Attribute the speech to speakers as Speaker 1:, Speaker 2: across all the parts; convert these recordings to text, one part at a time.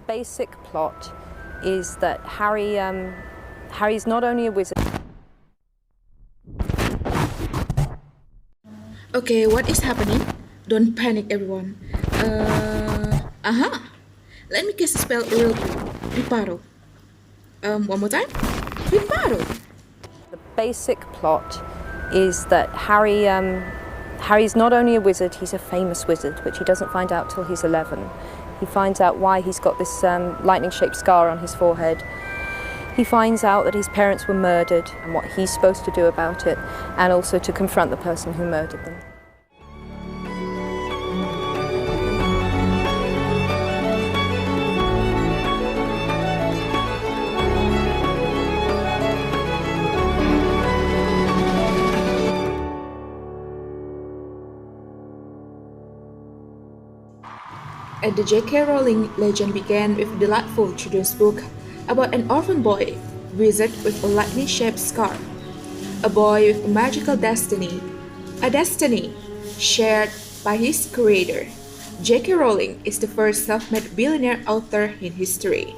Speaker 1: basic plot is that Harry's not only a wizard.
Speaker 2: Okay, what is happening? Don't panic, everyone. Let me guess the spell real quick. Riparo. One more time. Riparo.
Speaker 1: The basic plot is that Harry's not only a wizard, he's a famous wizard, which he doesn't find out till he's 11. He finds out why he's got this lightning-shaped scar on his forehead. He finds out that his parents were murdered and what he's supposed to do about it, and also to confront the person who murdered them.
Speaker 2: And the J.K. Rowling legend began with a delightful children's book about an orphan boy, wizard with a lightning-shaped scar. A boy with a magical destiny. A destiny shared by his creator. J.K. Rowling is the first self-made billionaire author in history,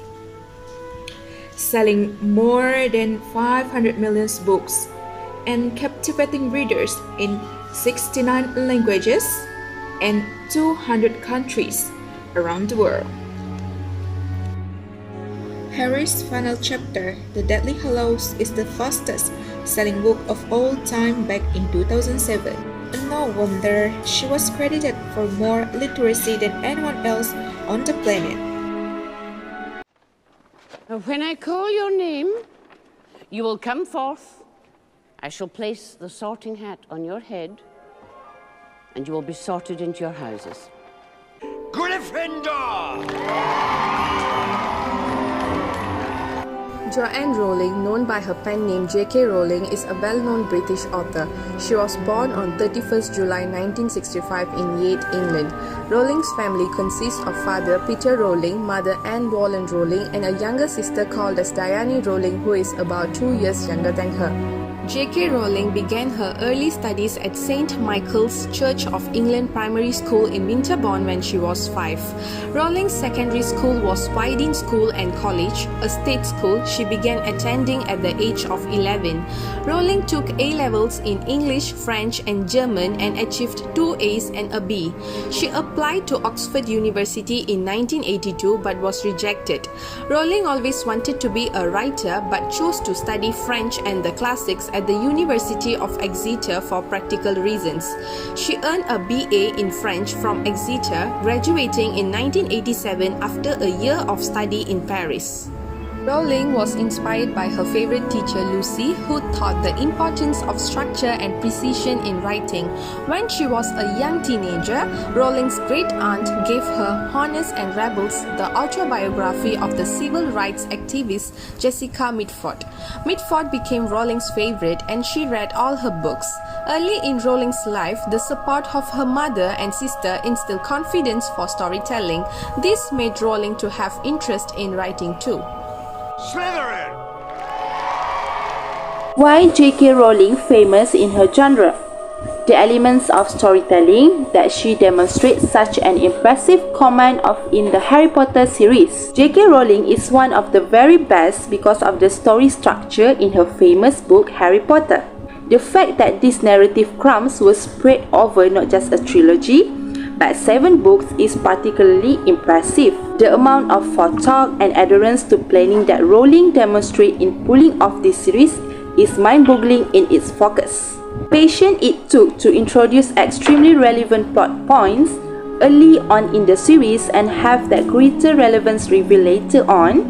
Speaker 2: selling more than 500 million books and captivating readers in 69 languages and 200 countries around the world. Harry's final chapter, The Deathly Hallows, is the fastest-selling book of all time back in 2007. And no wonder she was credited for more literacy than anyone else on the planet.
Speaker 3: When I call your name, you will come forth. I shall place the sorting hat on your head, and you will be sorted into your houses.
Speaker 4: Gryffindor!
Speaker 5: Joanne Rowling, known by her pen name J.K. Rowling, is a well-known British author. She was born on 31st July 1965 in Yate, England. Rowling's family consists of father Peter Rowling, mother Anne Boleyn Rowling, and a younger sister called as Diane Rowling, who is about 2 years younger than her. J.K. Rowling began her early studies at St. Michael's Church of England Primary School in Winterbourne when she was 5. Rowling's secondary school was Wydeen School and College, a state school she began attending at the age of 11. Rowling took A-levels in English, French and German and achieved 2 A's and a B. She applied to Oxford University in 1982 but was rejected. Rowling always wanted to be a writer but chose to study French and the classics at the University of Exeter for practical reasons. She earned a BA in French from Exeter, graduating in 1987 after a year of study in Paris. Rowling was inspired by her favorite teacher Lucy, who taught the importance of structure and precision in writing. When she was a young teenager, Rowling's great-aunt gave her Honest and Rebels, the autobiography of the civil rights activist Jessica Mitford. Mitford became Rowling's favorite and she read all her books. Early in Rowling's life, the support of her mother and sister instilled confidence for storytelling. This made Rowling to have interest in writing too.
Speaker 4: Slytherin!
Speaker 6: Why J.K. Rowling famous in her genre? The elements of storytelling that she demonstrates such an impressive command of in the Harry Potter series. J.K. Rowling is one of the very best because of the story structure in her famous book Harry Potter. The fact that these narrative crumbs were spread over not just a trilogy, but 7 books is particularly impressive. The amount of forethought and adherence to planning that Rowling demonstrates in pulling off this series is mind-boggling in its focus. Patience it took to introduce extremely relevant plot points early on in the series and have that greater relevance revealed later on,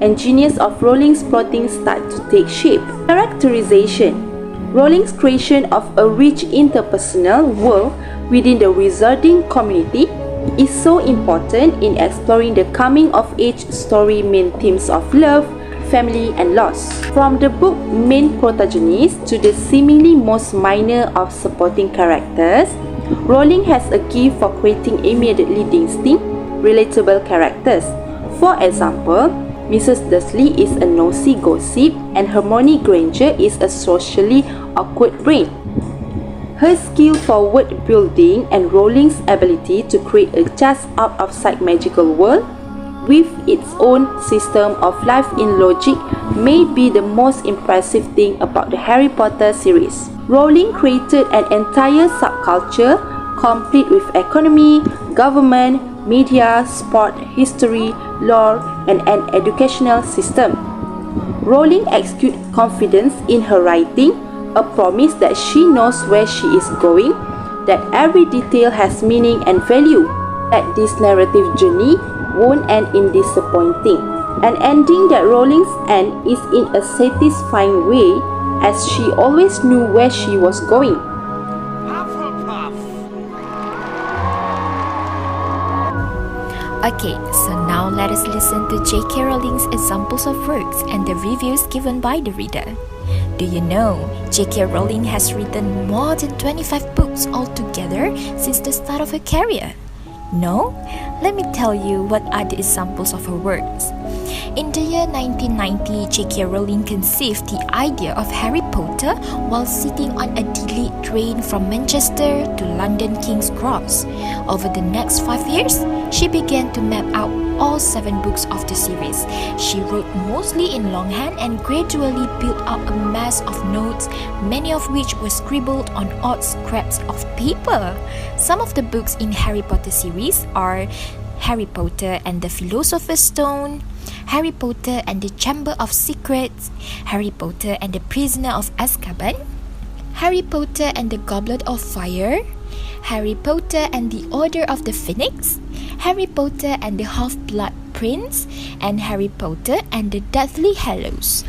Speaker 6: and genius of Rowling's plotting start to take shape. Characterization. Rowling's creation of a rich interpersonal world within the wizarding community is so important in exploring the coming-of-age story main themes of love, family and loss. From the book main protagonist to the seemingly most minor of supporting characters, Rowling has a gift for creating immediately distinct, relatable characters. For example, Mrs. Dursley is a nosy gossip and Hermione Granger is a socially awkward brain. Her skill for world building and Rowling's ability to create a just out-of-sight magical world with its own system of life in logic may be the most impressive thing about the Harry Potter series. Rowling created an entire subculture complete with economy, government, media, sport, history, lore, and an educational system. Rowling exudes confidence in her writing, a promise that she knows where she is going, that every detail has meaning and value, that this narrative journey won't end in disappointing. An ending that Rowling's end is in a satisfying way, as she always knew where she was going.
Speaker 4: Hufflepuff!
Speaker 7: Okay, so now let us listen to J.K. Rowling's examples of works and the reviews given by the reader. Do you know J.K. Rowling has written more than 25 books altogether since the start of her career? No? Let me tell you what are the examples of her works. In the year 1990, J.K. Rowling conceived the idea of Harry Potter while sitting on a delayed train from Manchester to London King's Cross. Over the next 5 years, she began to map out all 7 books of the series. She wrote mostly in longhand and gradually built up a mass of notes, many of which were scribbled on odd scraps of paper. Some of the books in Harry Potter series are Harry Potter and the Philosopher's Stone, Harry Potter and the Chamber of Secrets, Harry Potter and the Prisoner of Azkaban, Harry Potter and the Goblet of Fire, Harry Potter and the Order of the Phoenix, Harry Potter and the Half-Blood Prince, and Harry Potter and the Deathly Hallows.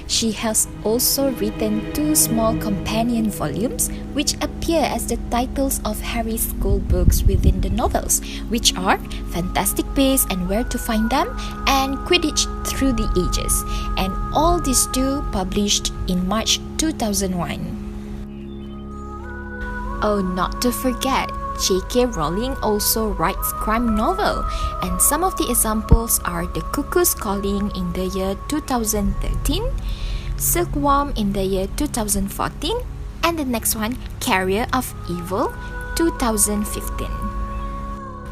Speaker 7: She has also written 2 small companion volumes which appear as the titles of Harry's school books within the novels, which are Fantastic Beasts and Where to Find Them and Quidditch Through the Ages, and all these 2 published in March 2001. Oh, not to forget, J.K. Rowling also writes crime novel, and some of the examples are The Cuckoo's Calling in the year 2013, Silkworm in the year 2014, and the next one, Carrier of Evil, 2015.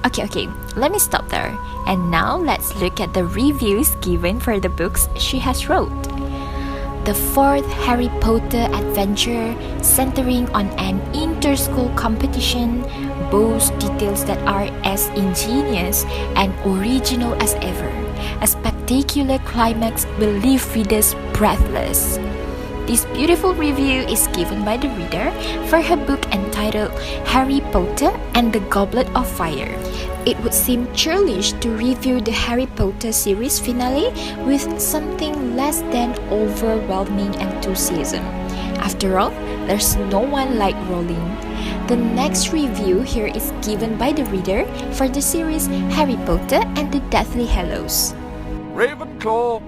Speaker 7: Okay, let me stop there. And now let's look at the reviews given for the books she has wrote. The 4th Harry Potter adventure, centering on an inter-school competition, boasts details that are as ingenious and original as ever. A spectacular climax will leave readers breathless. This beautiful review is given by the reader for her book entitled Harry Potter and the Goblet of Fire. It would seem churlish to review the Harry Potter series finale with something less than overwhelming enthusiasm. After all, there's no one like Rowling. The next review here is given by the reader for the series Harry Potter and the Deathly Hallows.
Speaker 4: Ravenclaw!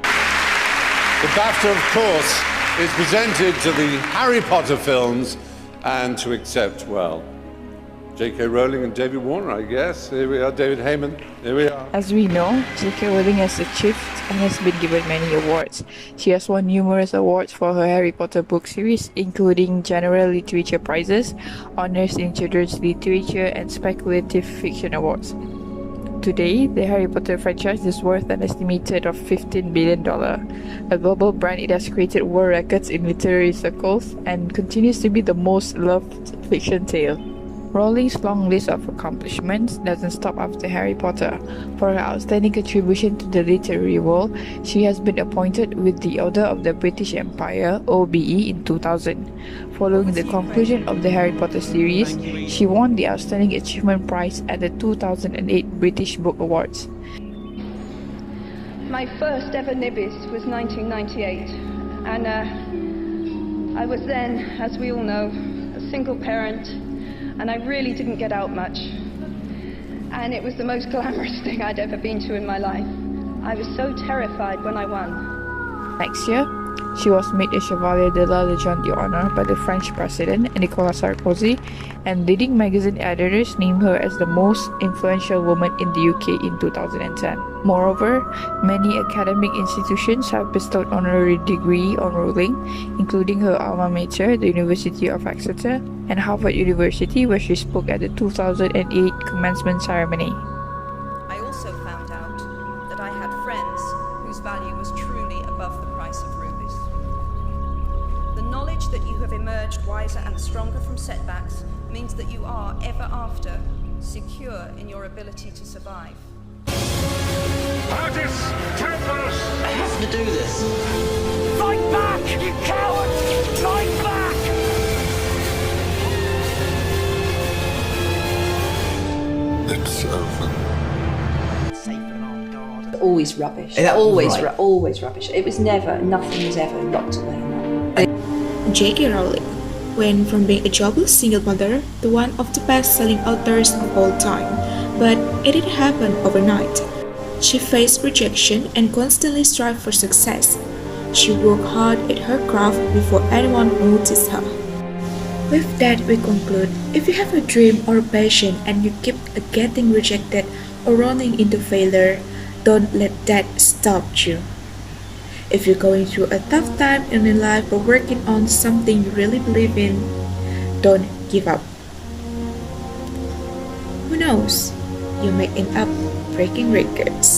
Speaker 4: The BAFTA, of course, is presented to the Harry Potter films and to accept, well, J.K. Rowling and David Warner, I guess. Here we are, David Heyman. Here we are.
Speaker 8: As we know, J.K. Rowling has achieved and has been given many awards. She has won numerous awards for her Harry Potter book series, including General Literature Prizes, Honours in Children's Literature, and Speculative Fiction Awards. Today, the Harry Potter franchise is worth an estimated of $15 billion. A global brand, it has created world records in literary circles and continues to be the most loved fiction tale. Rowling's long list of accomplishments doesn't stop after Harry Potter. For her outstanding contribution to the literary world, she has been appointed with the Order of the British Empire (OBE) in 2000. Following the conclusion of the Harry Potter series, she won the Outstanding Achievement Prize at the 2008 British Book Awards.
Speaker 9: My first ever Nibbis was 1998, and I was then, as we all know, a single parent, and I really didn't get out much. And it was the most glamorous thing I'd ever been to in my life. I was so terrified when I won.
Speaker 8: Next year, she was made a Chevalier de la Légion d'Honneur by the French President Nicolas Sarkozy, and leading magazine editors named her as the most influential woman in the UK in 2010. Moreover, many academic institutions have bestowed honorary degree on Rowling, including her alma mater, the University of Exeter, and Harvard University, where she spoke at the 2008 commencement ceremony.
Speaker 10: I
Speaker 1: stronger from setbacks means that you are, ever after, secure in your ability to survive.
Speaker 10: Artis, Templarus! I have to do this.
Speaker 11: Fight back, you coward! Fight back!
Speaker 4: It's over.
Speaker 11: Safe and on guard.
Speaker 12: Always rubbish. Always rubbish. It was never, nothing was ever locked away in that.
Speaker 2: J.K. Rowling went from being a jobless single mother to one of the best-selling authors of all time, but it didn't happen overnight. She faced rejection and constantly strived for success. She worked hard at her craft before anyone noticed her. With that, we conclude, if you have a dream or a passion and you keep getting rejected or running into failure, don't let that stop you. If you're going through a tough time in your life or working on something you really believe in, don't give up. Who knows? You may end up breaking records.